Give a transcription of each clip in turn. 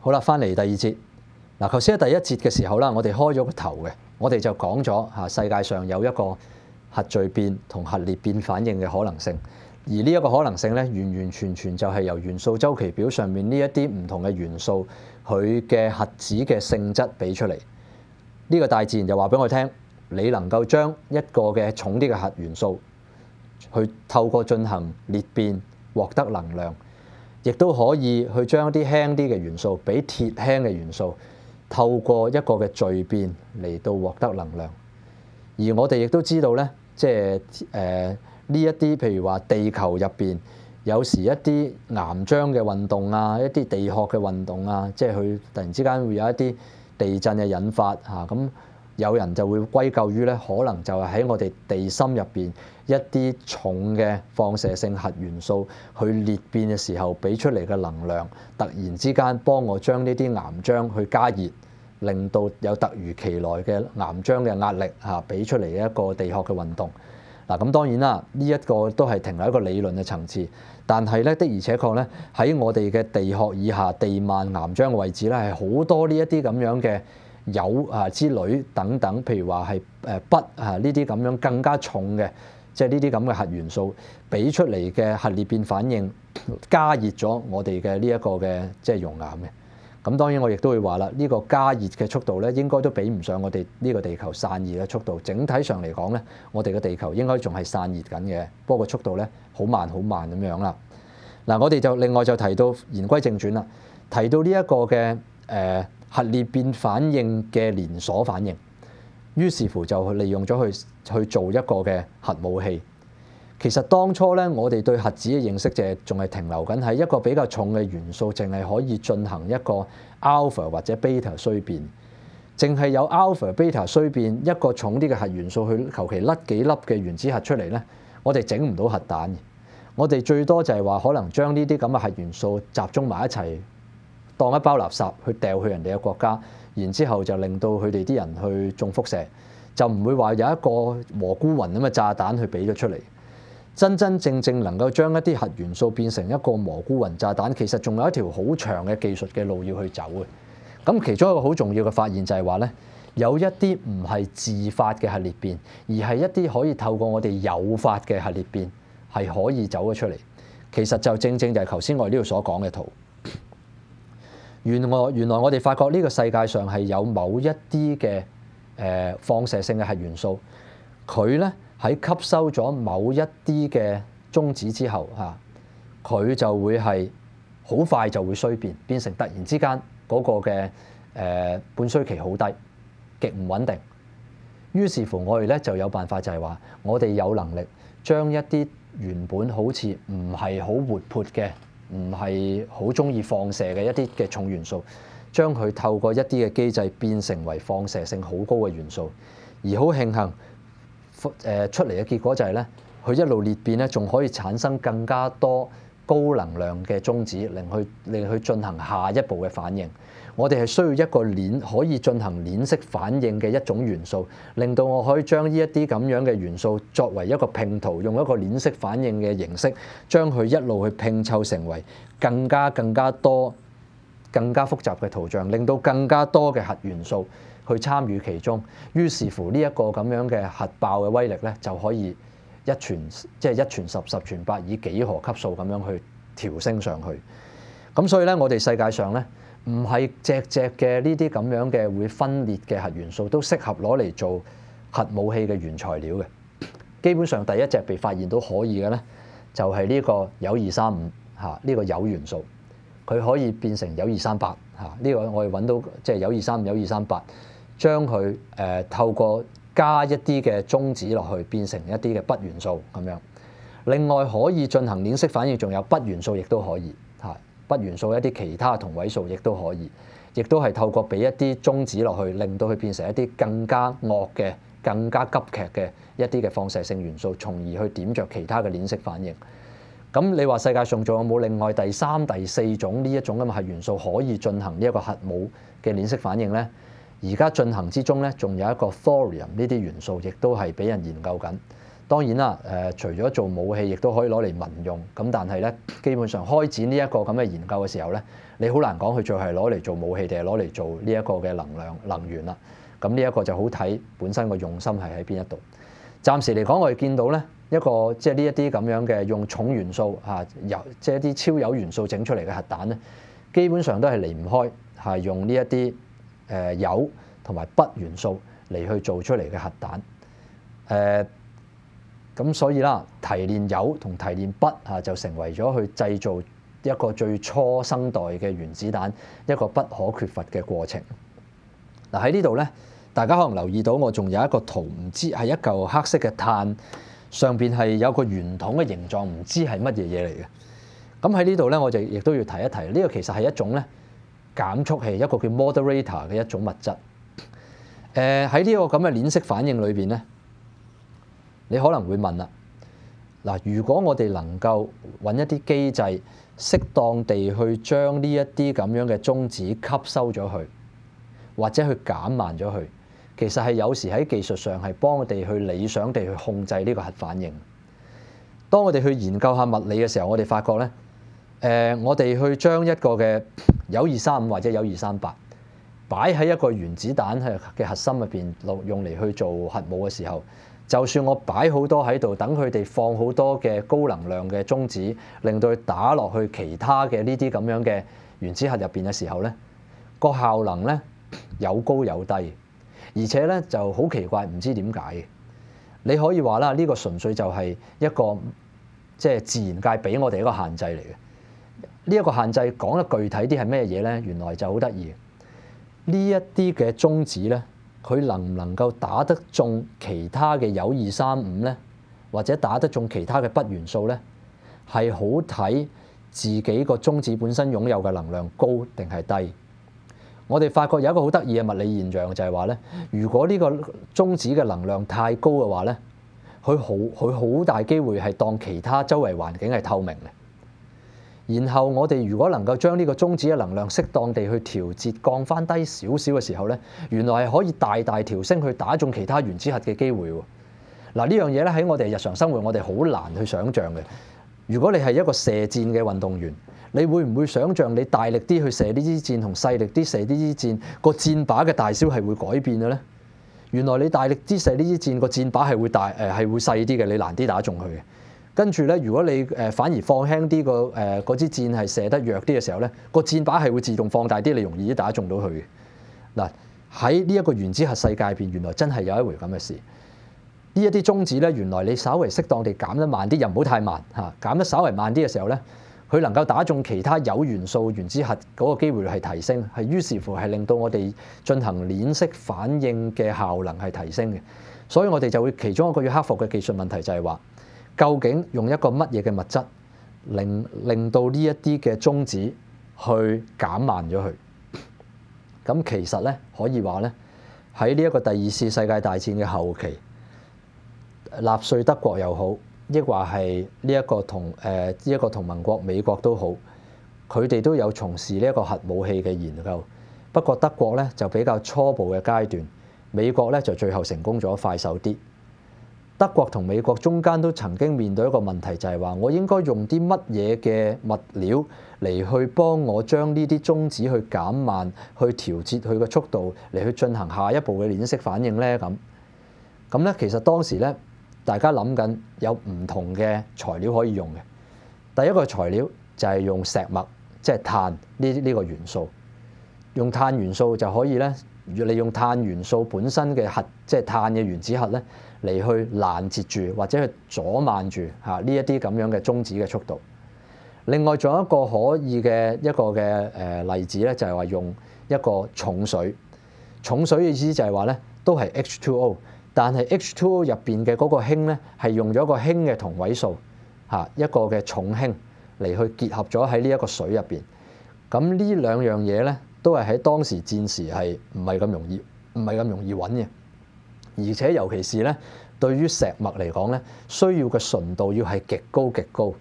好啦，翻嚟第二節。嗱，頭先喺第一節嘅時候啦，我哋開咗個頭嘅，我哋就講咗世界上有一個核聚變同核裂變反應嘅可能性，而呢一個可能性咧，完完全全就係由元素週期表上面呢一啲唔同嘅元素佢嘅核子嘅性質俾出嚟。呢個大自然就話俾我聽，你能夠將一個嘅重啲嘅核元素去透過進行裂變獲得能量，亦都可以去將一啲輕啲嘅元素比鐵輕嘅元素透過一個嘅聚變嚟到獲得能量。而我哋亦都知道咧，即係呢一啲譬如話地球入邊有時一啲岩漿嘅運動啊，一啲地殼嘅運動啊，即係佢突然之間會有一啲地震嘅引發嚇，咁有人就會歸咎於咧，可能就係喺我哋地心入邊一啲重嘅放射性核元素去裂變嘅時候俾出嚟嘅能量，突然之間幫我將呢啲岩漿去加熱，令到有突如其來嘅岩漿嘅壓力嚇俾出嚟嘅一個地殼嘅運動。嗱，咁當然啦，呢一個都係停留喺一個理論嘅層次，但係咧的而且確咧喺我哋嘅地殼以下地幔岩漿嘅位置咧係好多呢一啲咁樣嘅鈾啊之類等等，譬如話係鈈啊呢啲咁樣更加重嘅，即係呢啲咁嘅核元素俾出嚟嘅核裂變反應，加熱咗我哋嘅呢一個嘅即係熔岩嘅。咁當然我亦都會話啦，呢個加熱嘅速度咧，應該都比唔上我哋呢個地球散熱嘅速度。整體上嚟講咧，我哋嘅地球應該仲係散熱緊嘅，不過個速度咧好慢好慢咁樣啦。嗱，我哋就另外就提到言歸正傳啦，提到呢一個嘅核裂變反應嘅連鎖反應，於是乎就利用咗去做一個嘅核武器。其實當初咧，我哋對核子嘅認識就係仲係停留緊喺一個比較重嘅元素，淨係可以進行一個 alpha 或者 beta 衰變，淨係有 alpha beta 衰變一個重啲嘅核元素去求其甩幾粒嘅原子核出嚟咧，我哋整唔到核彈嘅。我哋最多就係話可能將呢啲咁嘅核元素集中埋一齊，當一包垃圾去掉去人哋嘅國家，然之後就令到佢哋啲人去中輻射，就唔會話有一個蘑菇雲咁嘅炸彈去俾咗出嚟。真真正正能夠將一啲核元素變成一個蘑菇雲炸彈，其實仲有一條好長嘅技術嘅路要去走嘅。咁其中一個好重要嘅發現就係話咧，有一啲唔係自發嘅核裂變，而係一啲可以透過我哋誘發嘅核裂變係可以走咗出嚟。其實就正正就係頭先我哋呢度所講嘅圖。原來我哋發覺呢個世界上係有某一啲嘅放射性嘅核元素，佢咧喺吸收咗某一啲嘅中子之後嚇，佢就會係好快就會衰變，變成突然之間嗰個嘅半衰期好低，極唔穩定。於是乎我哋咧就有辦法，就係話我哋有能力將一啲原本好似唔係好活潑嘅，唔係好中意放射嘅一啲嘅重元素，將佢透過一啲嘅機制變成為放射性好高嘅元素，而好慶幸出嚟嘅結果就係咧，佢一路裂變咧，仲可以產生更加多高能量嘅中子，令佢進行下一步嘅反應。我哋係需要一個鏈可以進行鏈式反應嘅一種元素，令到我可以將呢一啲咁樣嘅元素作為一個拼圖，用一個鏈式反應嘅形式，將佢一路去拼湊成為更加多、更加複雜嘅圖像，令到更加多嘅核元素去參與其中。於是乎呢一個咁樣嘅核爆嘅威力咧，就可以一傳十，十傳百，以幾何級數咁樣去調升上去。咁所以咧，我哋世界上咧，唔係隻隻嘅呢啲咁樣嘅會分裂嘅核元素都適合攞嚟做核武器嘅原材料嘅。基本上第一隻被發現到可以嘅咧，就係呢個鈾235嚇，呢個鈾元素，佢可以變成鈾238嚇。呢個我哋揾到即係鈾235、鈾238，將佢透過加一啲嘅中子落去，變成一啲嘅鈈元素咁樣。另外可以進行鏈式反應，仲有鈈元素亦都可以嚇。鈈元素一啲其他同位素亦都可以，亦都係透過俾一啲中子落去，令到佢變成一啲更加惡嘅、更加急劇嘅一啲嘅放射性元素，從而去點着其他嘅鏈式反應。咁你話世界上仲有冇另外第三、第四種呢一種咁嘅核元素可以進行呢一個核武嘅鏈式反應咧？而家進行之中咧，仲有一個 thorium 呢啲元素，亦都係俾人研究緊。當然啦，除咗做武器，亦都可以攞嚟民用。咁但係咧，基本上開展呢一個咁嘅研究嘅時候咧，你好難講佢最後係攞嚟做武器定係攞嚟做呢一個嘅能源啦。咁呢一個就好睇本身個用心係喺邊一度。暫時嚟講，我哋見到咧一個即係呢一啲咁樣嘅用重元素即係一啲超鈾元素整出嚟嘅核彈咧，基本上都係離唔開係用呢一啲鈾同埋鈈元素嚟去做出嚟嘅核彈。咁所以啦，提煉鈾同提煉鈈就成為咗去製造一個最初生代嘅原子彈一個不可缺乏嘅過程。嗱，喺呢度咧，大家可能留意到我仲有一個圖，唔知係一嚿黑色嘅碳，上邊係有個圓筒嘅形狀，唔知係乜嘢嘢嚟嘅。咁喺呢度咧，我就亦都要提一提，呢個其實係一種咧減速器，一個叫 moderator 嘅一種物質。喺呢個咁嘅鏈式反應裏邊咧，你可能會問啦，嗱，如果我哋能夠揾一啲機制，適當地去將呢一啲咁樣嘅中子吸收咗去，或者去減慢咗佢，其實係有時喺技術上係幫我哋去理想地去控制呢個核反應。當我哋去研究下物理嘅時候，我哋發覺咧，我哋去將一個嘅鈾235或者鈾238擺喺一個原子彈嘅核心入邊，用嚟去做核武嘅時候，就算我擺好多喺度，等佢哋放好多嘅高能量嘅中子，令到佢打落去其他嘅呢啲咁樣嘅原子核入邊嘅時候咧，個效能咧有高有低，而且咧就好奇怪，唔知點解嘅。你可以話啦，呢個純粹就係一個即係自然界俾我哋一個限制嚟嘅。呢一個限制講得具體啲係咩嘢咧？原來就好得意。呢一啲嘅中子咧，佢能唔能夠打得中其他嘅鈾235咧，或者打得中其他嘅鈈元素咧，係好睇自己個中子本身擁有嘅能量高定係低。我哋發覺有一個好得意嘅物理現象，就係話咧，如果呢個中子嘅能量太高嘅話咧，佢好大機會係當其他周圍環境係透明嘅。然後我哋如果能夠將呢個中子嘅能量適當地去調節，降翻低少少嘅時候咧，原來係可以大大調升去打中其他原子核嘅機會喎。嗱，呢樣嘢咧喺我哋日常生活我哋好難去想像嘅。如果你係一個射箭嘅運動員，你會唔會想像你大力啲去射呢支箭同細力啲射呢支箭，個箭靶嘅大小係會改變嘅咧？原來你大力啲射呢支箭，個箭靶係會係會細啲嘅，你難啲打中佢嘅。跟住咧，如果你反而放輕啲嗰支箭係射得弱啲嘅時候咧，個箭靶係會自動放大啲，你容易啲打中到佢嘅。嗱，喺呢一個原子核世界入邊，原來真係有一回咁嘅事。呢一啲中子咧，原來你稍微適當地減得慢啲，又唔好太慢嚇，減得稍微慢啲嘅時候咧，佢能夠打中其他鈾元素原子核嗰個機會係提升，係於是乎係令到我哋進行鏈式反應嘅效能係提升嘅。所以我哋就會其中一個要克服嘅技術問題就係話，究竟用一個乜嘢嘅物質令到呢一啲嘅中子去減慢咗佢？咁其實咧可以話咧，喺呢一個第二次世界大戰嘅後期，納粹德國又好，抑或係呢一個同盟國美國都好，佢哋都有從事呢一個核武器嘅研究。不過德國咧就比較初步嘅階段，美國咧就最後成功咗快手啲。德國同美國中間都曾經面對一個問題，就係話我應該用啲乜嘢嘅物料嚟去幫我將呢啲中子去減慢，去調節佢嘅速度嚟去進行下一步嘅鏈式反應咧？咁咧，其實當時咧，大家諗緊有唔同嘅材料可以用嘅。第一個材料就係用石墨，即係碳呢個元素。用碳元素就可以咧，利用碳元素本身嘅核，即係碳嘅原子核咧，嚟去攔截住或者去阻慢住呢一啲咁樣嘅中子嘅速度。另外仲有一個可以嘅一個嘅例子咧，就係話用一個重水。重水嘅意思就係話咧，都係 H2O， 但係 H2O 入邊嘅嗰個氫咧係用咗個氫嘅同位素一個嘅重氫嚟去結合咗喺呢一個水入邊。咁呢兩樣嘢咧，都係喺當時戰時係唔係咁容易揾嘅。而且尤其是咧，對於石墨嚟講咧，需要嘅純度要係極高極高。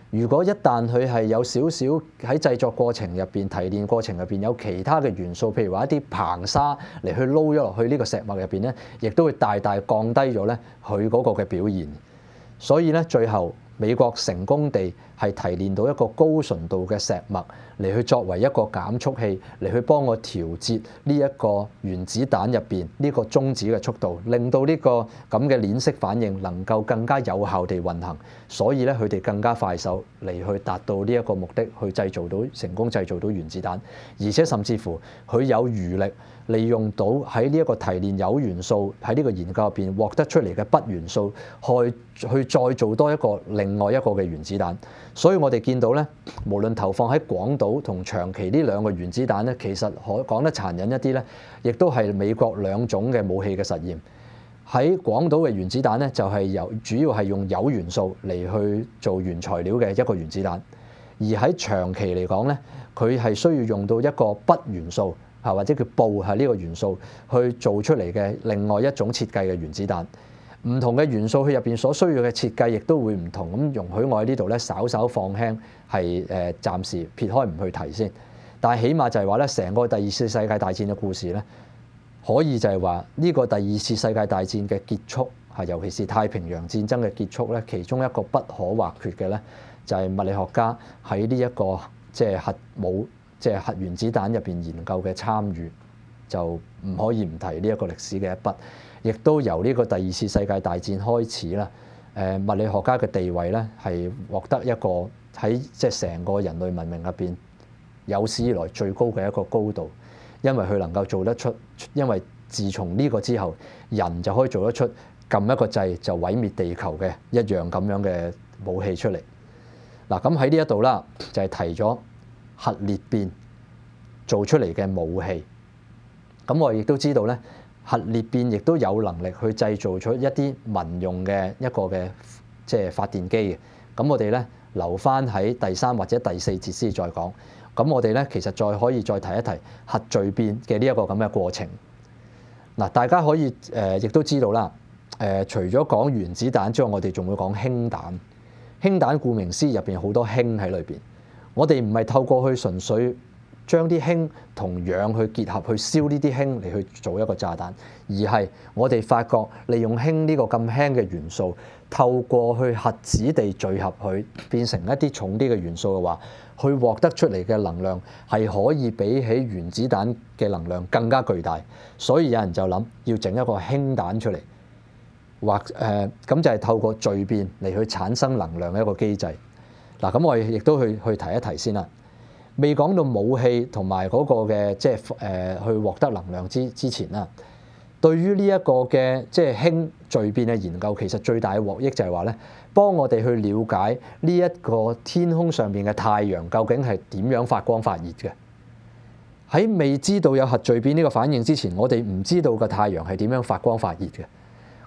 如果一旦佢係有少少喺製作過程入邊、提煉過程入邊有其他嘅元素，譬如話一啲硼砂嚟去撈咗落去呢個石墨入邊咧，亦都會大大降低咗咧佢嗰個嘅表現。所以咧最後美國成功地係提煉到一個高純度嘅石墨嚟去作為一個減速器，嚟去幫我調節呢一個原子彈入邊呢個中子嘅速度，令到呢個咁嘅鏈式反應能夠更加有效地運行。所以咧佢哋更加快手嚟去達到呢一個目的，去成功製造到原子彈，而且甚至乎佢有餘力利用到喺呢一個提煉鈾元素喺呢個研究入邊獲得出嚟嘅鈈元素，去再做多另外一個嘅原子彈。所以我哋見到咧，無論投放喺廣島同長崎呢兩個原子彈咧，其實講得殘忍一啲咧，亦都係美國兩種嘅武器嘅實驗。喺廣島嘅原子彈咧，就係主要係用鈾元素嚟去做原材料嘅一個原子彈；而喺長崎嚟講咧，佢係需要用到一個鈈元素或者叫鈈係呢個元素去做出嚟嘅另外一種設計嘅原子彈。唔同嘅元素佢入邊所需要嘅設計亦都會唔同，咁容許我喺呢度咧稍稍放輕，係暫時撇開唔去提先。但係起碼就係話咧，成個第二次世界大戰嘅故事咧，可以就係話呢個第二次世界大戰嘅結束，尤其是太平洋戰爭嘅結束咧，其中一個不可或缺嘅咧，就係物理學家喺呢一個核原子彈入邊研究嘅參與，就唔可以唔提呢一個歷史嘅一筆。亦都由呢個第二次世界大戰開始啦，物理學家嘅地位咧係獲得一個喺成個人類文明入邊有史以來最高嘅一個高度，因為佢能夠做得出，因為自從呢個之後，人就可以做得出撳一個掣就毀滅地球嘅一樣咁樣嘅武器出嚟。嗱，咁喺呢一度啦，就係提咗核裂變做出嚟嘅武器。咁我亦都知道咧，核裂變亦都有能力去製造出一啲民用嘅一個嘅發電機嘅。咁我哋咧留翻喺第3或者第4節先再講。咁我哋咧其實再可以再提一提核聚變嘅呢一個咁嘅過程。嗱，大家可以亦都知道啦。除咗講原子彈之外，我哋仲會講氫彈。氫彈顧名思義入邊好多氫喺裏邊。我哋唔係透過去純粹將啲氫同氧去結合去燒呢啲氫嚟去做一個炸彈，而係我哋發覺利用氫呢個咁輕嘅元素，透過去核子地聚合佢變成一啲重啲嘅元素嘅話，去獲得出嚟嘅能量係可以比起原子彈嘅能量更加巨大。所以有人就諗要整一個氫彈出嚟，咁就係透過聚變嚟去產生能量嘅一個機制。嗱，咁我亦都去提一提先啦。未講到武器同埋嗰個嘅去獲得能量之前啦，對於呢一個嘅氫聚變嘅研究，其實最大嘅獲益就係話咧，幫我哋去了解呢一個天空上邊嘅太陽究竟係點樣發光發熱嘅。喺未知道有核聚變呢個反應之前，我哋唔知道個太陽係點樣發光發熱嘅。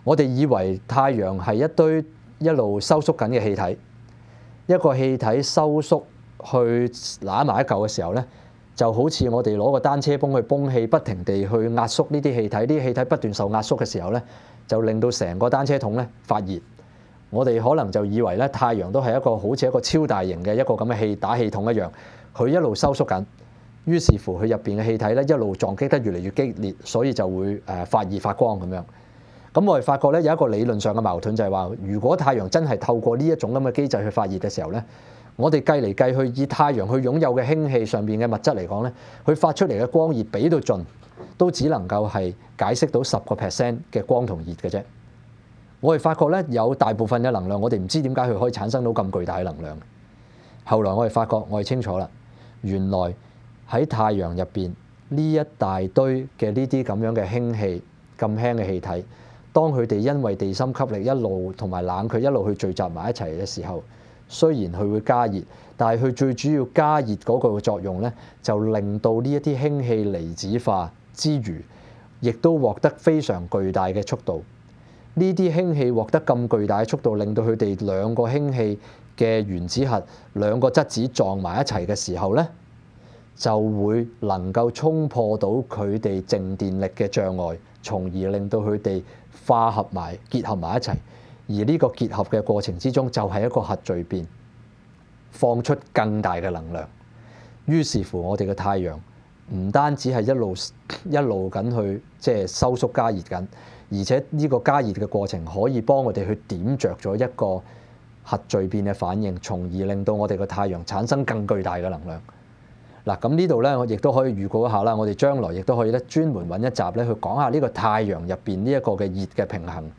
我哋以為太陽係一堆一路收縮緊嘅氣體，一個氣體收縮去揦埋一嚿嘅時候咧，就好似我哋攞個單車泵去泵氣，不停地去壓縮呢啲氣體，啲氣體不斷受壓縮嘅時候咧，就令到成個單車桶咧發熱。我哋可能就以為咧，太陽都係一個好似一個超大型嘅一個咁嘅打氣筒一樣，佢一路收縮緊，於是乎佢入邊嘅氣體咧一路撞擊得越嚟越激烈，所以就會發熱發光咁樣。咁我哋發覺咧有一個理論上嘅矛盾，就係話，如果太陽真係透過呢一種咁嘅機制去發熱嘅時候咧，我哋計嚟計去，以太陽去擁有嘅氫氣上邊嘅物質嚟講咧，佢發出嚟嘅光熱俾到盡，都只能夠係解釋到10% 嘅光同熱嘅啫。我哋發覺咧，有大部分嘅能量，我哋唔知點解佢可以產生到咁巨大嘅能量。後來我哋發覺，我哋清楚啦，原來喺太陽入邊呢一大堆嘅呢啲咁樣嘅氫氣，咁輕嘅氣體，當佢哋因為地心吸力一路同埋冷卻一路去聚集埋一齊嘅時候，雖然佢會加熱，但係佢最主要加熱嗰個作用咧，就令到呢一啲氫氣離子化之餘，亦都獲得非常巨大嘅速度。呢啲氫氣獲得咁巨大嘅速度，令到佢哋兩個氫氣嘅原子核兩個質子撞埋一齊嘅時候咧，就會能夠衝破到佢哋靜電力嘅障礙，從而令到佢哋化合埋結合埋一齊。而呢個結合嘅過程之中，就係一個核聚變，放出更大嘅能量。於是乎，我哋嘅太陽唔單止係一路緊去收縮加熱緊，而且呢個加熱嘅過程可以幫我哋去點着咗一個核聚變嘅反應，從而令到我哋個太陽產生更巨大嘅能量。嗱，咁呢度咧，我亦都可以預告一下啦。我哋將來亦都可以咧專門揾一集咧去講下呢個太陽入邊呢一個嘅熱嘅平衡。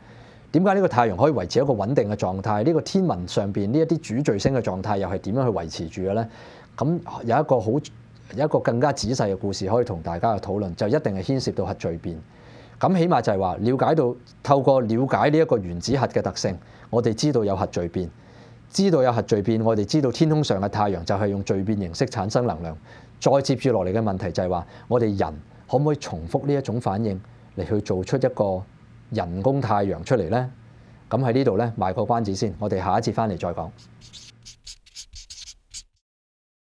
點解呢個太陽可以維持一個穩定嘅狀態？呢個天文上邊呢一啲主序星嘅狀態又係點樣去維持住嘅咧？咁有一個更加仔細嘅故事可以同大家去討論，就一定係牽涉到核聚變。咁起碼就係話了解到透過了解呢一個原子核嘅特性，我哋知道有核聚變。知道有核聚變，我哋知道天空上嘅太陽就係用聚變形式產生能量。再接住落嚟嘅問題就係話，我哋人可唔可以重複呢一種反應嚟去做出一個人工太陽出嚟呢？咁喺呢度咧賣個關子先，我哋下一節翻嚟再講。